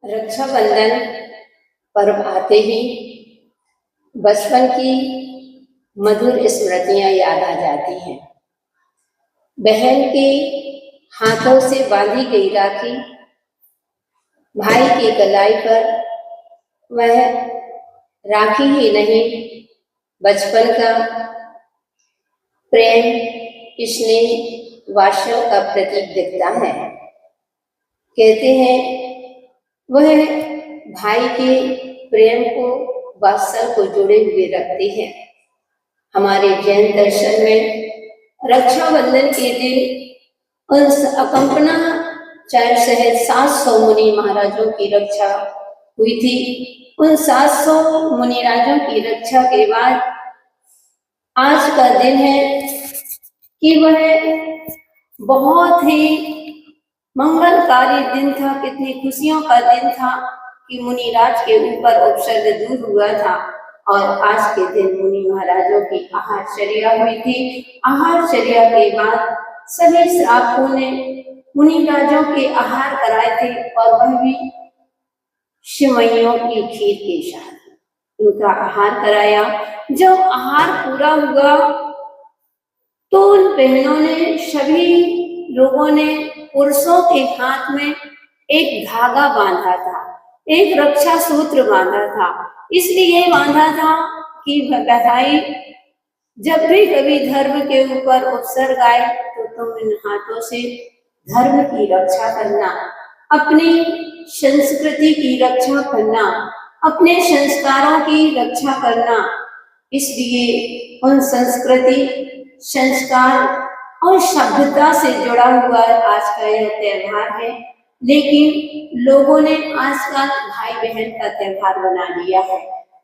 रक्षाबंधन पर्व आते ही बचपन की मधुर स्मृतियां याद आ जाती हैं। बहन के हाथों से बांधी गई राखी, भाई की कलाई पर वह राखी ही नहीं, बचपन का प्रेम, स्नेह, वात्सल्य का प्रतीक दिखता है। कहते हैं वह भाई के प्रेम को, वात्सल्य को जोड़े हुए रखते हैं। हमारे जैन दर्शन में रक्षाबंधन के दिन उन अकंपना 700 मुनि महाराजों की रक्षा हुई थी। उन 700 मुनि राजों की रक्षा के बाद आज का दिन है कि वह बहुत ही मंगलकारी दिन था। कितनी खुशियों का दिन था कि मुनिराज के ऊपर उपसर्ग दूर हुआ था और आज के दिन मुनि महाराजों की आहारचर्या हुई थी। आहारचर्या के बाद सभी श्रावकों ने मुनिराजों के आहार कराए थे और वह भी शिवैयों की खीर के साथ उनका आहार कराया। जब आहार पूरा हुआ तो उन बहनों ने, सभी लोगों ने पुरुषों के हाथ में एक धागा बांधा था, एक रक्षा सूत्र बांधा था। इसलिए बांधा था कि भाई जब भी कभी धर्म के ऊपर उपसर्ग आए तो तुम इन हाथों से धर्म की रक्षा करना, अपनी संस्कृति की रक्षा करना, अपने संस्कारों की रक्षा करना। इसलिए उन संस्कृति, संस्कार और सभ्यता से जुड़ा हुआ आज का यह त्योहार है। लेकिन लोगों ने आजकल भाई बहन का त्योहार बना लिया है।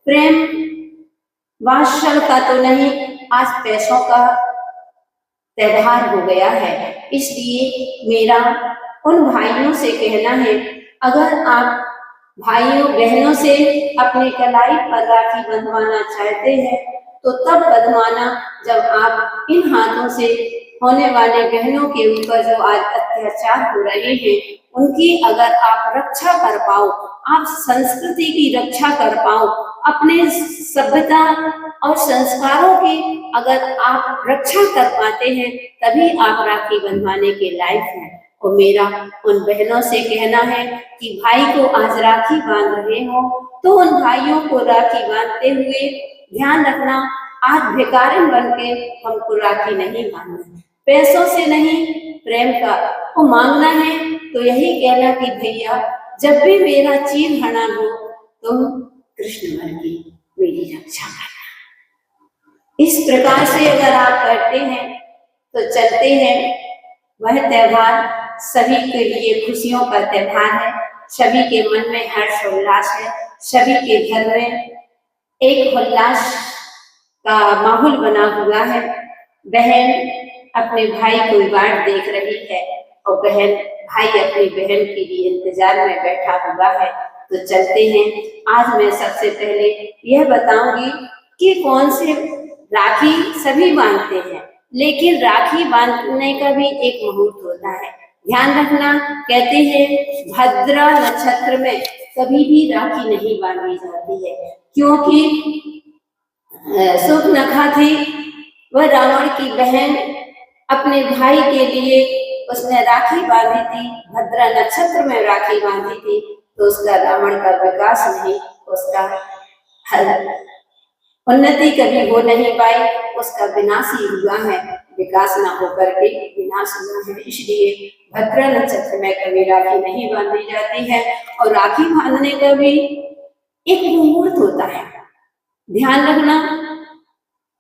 प्रेम वात्सल्य का तो नहीं, आज पैसों का त्योहार हो गया है। इसलिए मेरा उन भाइयों से कहना है, अगर आप भाइयों बहनों से अपने कलाई पर राखी बंधवाना चाहते हैं तो तब बंधवाना जब आप इन हाथों से होने वाले बहनों के ऊपर जो आज अत्याचार हो रहे हैं उनकी अगर आप रक्षा कर पाओ, आप संस्कृति की रक्षा कर पाओ, अपने सभ्यता और संस्कारों की अगर आप रक्षा कर पाते हैं तभी आप राखी बंधवाने के लायक हैं। और मेरा उन बहनों से कहना है कि भाई को आज राखी बांध रहे हो तो उन भाइयों को राखी बांधते हुए ध्यान रखना, आज भिखारिन बन के हमको राखी नहीं बांधना, पैसों से नहीं, प्रेम का वो मांगना है। तो यही कहना कि भैया जब भी मेरा चीर हनन हो तुम कृष्ण बन के मेरी रक्षा करना। इस प्रकार से अगर आप करते हैं तो चलते हैं। वह त्योहार सभी के लिए खुशियों का त्योहार है। सभी के मन में हर्ष उल्लास है, सभी के घर में एक उल्लास का माहौल बना हुआ है। बहन अपने भाई को बाट देख रही है और भाई अपनी बहन के लिए इंतजार में बैठा हुआ है। तो चलते हैं। आज मैं सबसे पहले यह बताऊंगी कि कौन से राखी सभी बांधते हैं, लेकिन राखी बांधने का भी एक मुहूर्त होता है। ध्यान रखना, कहते हैं भद्रा नक्षत्र में कभी भी राखी नहीं बांधी जाती है, क्योंकि शूर्पणखा थी, वह रावण की बहन, अपने भाई के लिए उसने राखी बांधी थी, भद्रा नक्षत्र में राखी बांधी थी। तो उसका रावण का विकास नहीं, उसका उन्नति कभी हो नहीं पाई, उसका विनाश ही हुआ है, विकास ना होकर के विनाश हुआ है। इसलिए भद्रा नक्षत्र में कभी राखी नहीं बांधी जाती है। और राखी बांधने का भी एक मुहूर्त होता है, ध्यान रखना।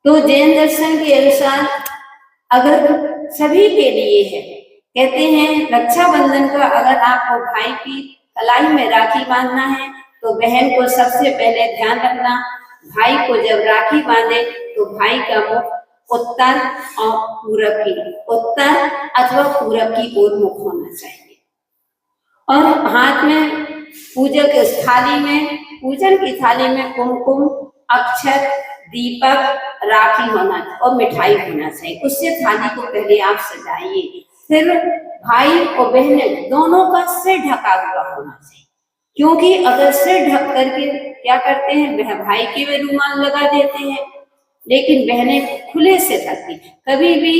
तो जैन दर्शन के अनुसार अगर सभी के लिए है, कहते हैं रक्षाबंधन का अगर आपको भाई की कलाई में राखी बांधना है तो बहन को सबसे पहले ध्यान रखना, भाई को जब राखी बांधे तो भाई का मुख उत्तर और पूरब की, उत्तर अथवा पूरब की ओर मुख होना चाहिए। और हाथ में पूजन की थाली में कुमकुम, अक्षत, दीपक, राखी होना और मिठाई होना चाहिए। उससे थाली को पहले आप सजाइए। फिर भाई और बहन दोनों का सिर ढका हुआ होना चाहिए। क्योंकि अगर सिर ढक करके क्या करते हैं, भाई के वे रुमाल लगा देते हैं, लेकिन बहनें खुले सिर रखती। कभी भी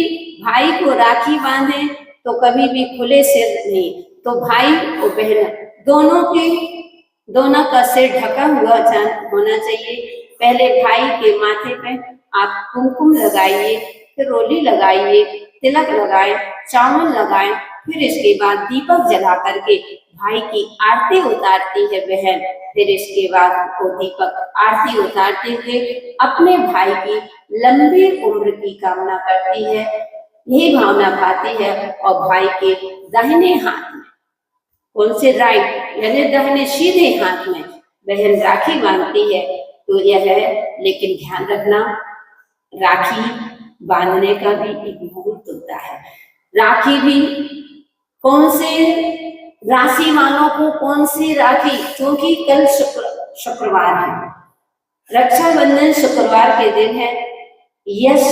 भाई को राखी बांधे तो कभी भी खुले सिर नहीं, तो भाई और बहन दोनों का सिर ढका हुआ होना चाहिए। पहले भाई के माथे पे आप कुमकुम लगाइए, फिर रोली लगाइए, तिलक लगाए, चावल लगाए, फिर इसके बाद दीपक जला करके भाई की आरती उतारती है बहन। फिर इसके बाद वो दीपक आरती उतारते हुए अपने भाई की लंबी उम्र की कामना करती है, यही भावना भाती है। और भाई के दाहिने हाथ में, कौन से राइट यानी दाहिने सीधे हाथ में बहन राखी बांधती है। तो यह है, लेकिन ध्यान रखना राखी बांधने का भी एक मुहूर्त होता है। राखी भी कौन से राशि वालों को कौन सी राखी, क्योंकि कल शुक्रवार है, रक्षाबंधन शुक्रवार के दिन है, यश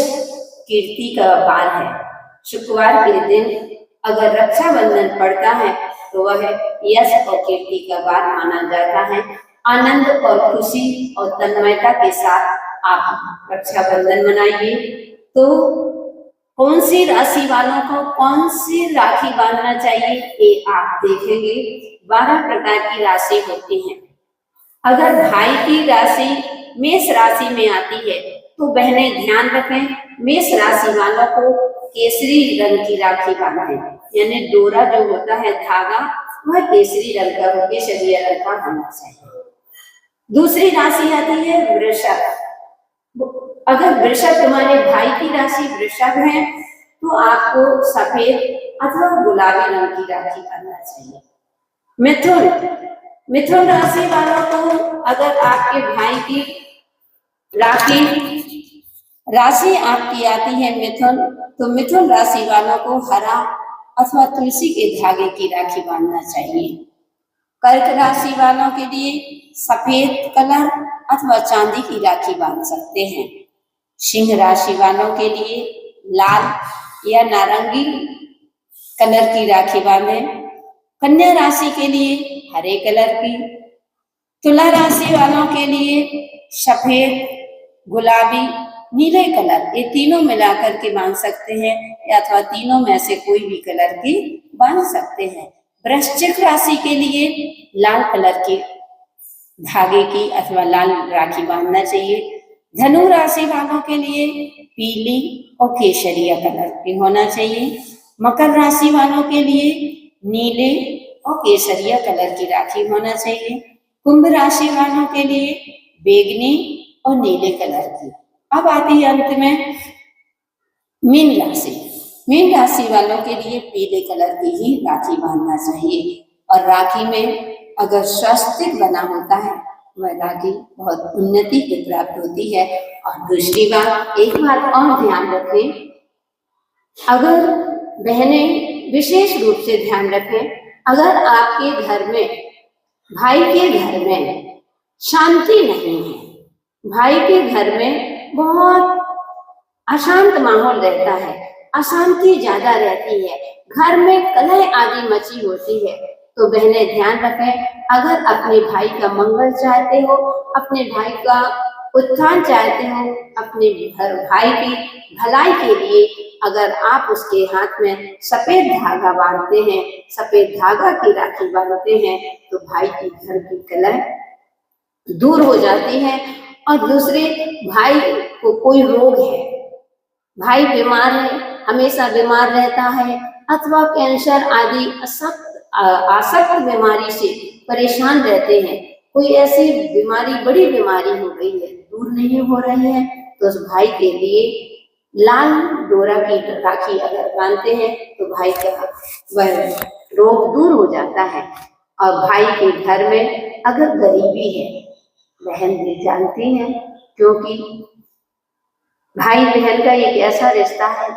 कीर्ति का वार है। शुक्रवार के दिन अगर रक्षाबंधन पड़ता है तो वह यश और कीर्ति का वार माना जाता है। आनंद और खुशी और तन्मयता के साथ आप रक्षाबंधन मनाइए। तो कौन सी राशि वालों को कौन सी राखी बांधना चाहिए ये आप देखेंगे। 12 प्रकार की राशि होती हैं। अगर भाई की राशि मेष राशि में आती है तो बहनें ध्यान रखें, मेष राशि वालों को केसरी रंग की राखी बांधें, यानी डोरा जो होता है धागा वह केसरी रंग का हो, केसरी रंग का होना चाहिए। दूसरी राशि आती है वृषभ। अगर वृषभ तुम्हारे भाई की राशि वृषभ है तो आपको सफेद अथवा गुलाबी रंग की राखी बांधना चाहिए। मिथुन राशि वालों को अगर आपके भाई की राशि आपकी आती है मिथुन, तो मिथुन राशि वालों को हरा अथवा तुलसी के धागे की राखी बांधना चाहिए। कर्क राशि वालों के लिए सफेद कलर अथवा चांदी की राखी बांध सकते हैं। सिंह राशि वालों के लिए लाल या नारंगी कलर की राखी बांधें। कन्या राशि के लिए हरे कलर की। तुला राशि वालों के लिए सफेद, गुलाबी, नीले कलर, ये तीनों मिलाकर के बांध सकते हैं, या अथवा तीनों में से कोई भी कलर की बांध सकते हैं। वृश्चिक राशि के लिए लाल कलर की धागे की अथवा लाल राखी बांधना चाहिए। धनु राशि वालों के लिए पीली और केसरिया कलर की होना चाहिए। मकर राशि वालों के लिए नीले और केसरिया कलर की राखी होना चाहिए। कुंभ राशि वालों के लिए बैंगनी और नीले कलर की। अब आती है अंत में मीन राशि। मीन राशि वालों के लिए पीले कलर की ही राखी बांधना चाहिए। और राखी में अगर स्वस्तिक बना होता है वह राखी बहुत उन्नति की प्राप्त होती है। और दूसरी बात, एक बात और ध्यान रखें, अगर बहनें विशेष रूप से ध्यान रखें, अगर आपके घर में, भाई के घर में शांति नहीं है, भाई के घर में बहुत अशांत माहौल रहता है, अशांति ज्यादा रहती है, घर में कलह आदि मची होती है, तो बहनें ध्यान रखें, अगर अपने भाई का मंगल चाहते हो, अपने भाई का उत्थान चाहते हो, अपने भाई की भलाई के लिए अगर आप उसके हाथ में सफेद धागा बांधते हैं, सफेद धागा की राखी बांधते हैं, तो भाई की घर की कलह दूर हो जाती है। और दूसरे, भाई को कोई रोग है, भाई बीमार है, हमेशा बीमार रहता है, अथवा कैंसर आदि आसक्त बीमारी से परेशान रहते हैं, कोई ऐसी बीमारी, बड़ी बीमारी हो गई है, दूर नहीं हो रही है, तो उस भाई के लिए लाल डोरा की राखी अगर बांधते हैं तो भाई का वह रोग दूर हो जाता है। और भाई के घर में अगर गरीबी है, बहन भी जानती हैं, क्योंकि भाई बहन का एक ऐसा रिश्ता है,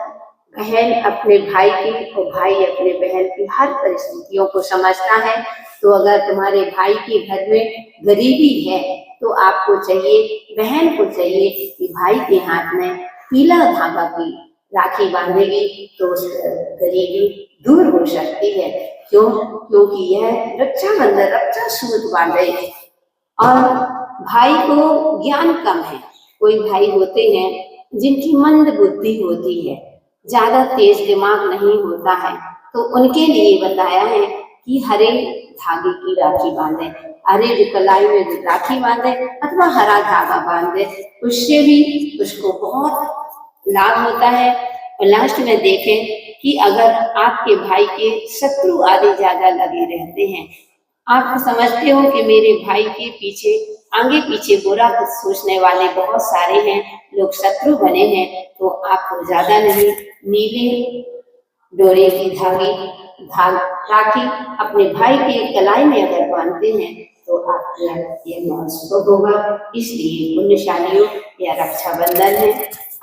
बहन अपने भाई की और भाई अपने बहन की हर परिस्थितियों को समझता है। तो अगर तुम्हारे भाई के घर में गरीबी है तो आपको चाहिए, बहन को चाहिए कि भाई के हाथ में पीला धागा की राखी बांधेगी तो उस गरीबी दूर हो सकती है। क्यों? क्योंकि यह रक्षाबंधन रक्षा सूत्र बांधे और भाई को ज्ञान कम है। कोई भाई होते हैं जिनकी मंद बुद्धि होती है, ज्यादा तेज दिमाग नहीं होता है, तो उनके लिए बताया है कि हरे धागे की राखी बांधे, हरे जो कलाई में जो राखी बांधे अथवा हरा धागा बांधे, उससे भी उसको बहुत लाभ होता है। और लास्ट में देखें कि अगर आपके भाई के शत्रु आदि ज्यादा लगे रहते हैं, आप समझते हो कि मेरे भाई के पीछे आगे पीछे बुरा कुछ सोचने वाले बहुत सारे हैं, लोग शत्रु बने हैं, तो आपको ज्यादा नहीं, नीले डोरे की राखी अपने भाई के कलाई में अगर बांधते हैं तो आपका ये महोत्सव होगा। इसलिए पुण्यशालियों या रक्षाबंधन है।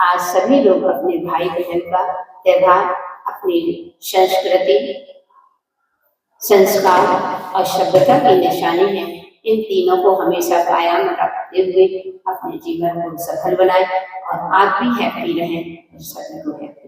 आज सभी लोग अपने भाई बहन का त्योहार अपनी संस्कृति, संस्कार और सभ्यता की निशानी है। इन तीनों को हमेशा कायम रखते हुए अपने जीवन को सफल बनाएं और आप भी हैप्पी रहें और सभी को हैप्पी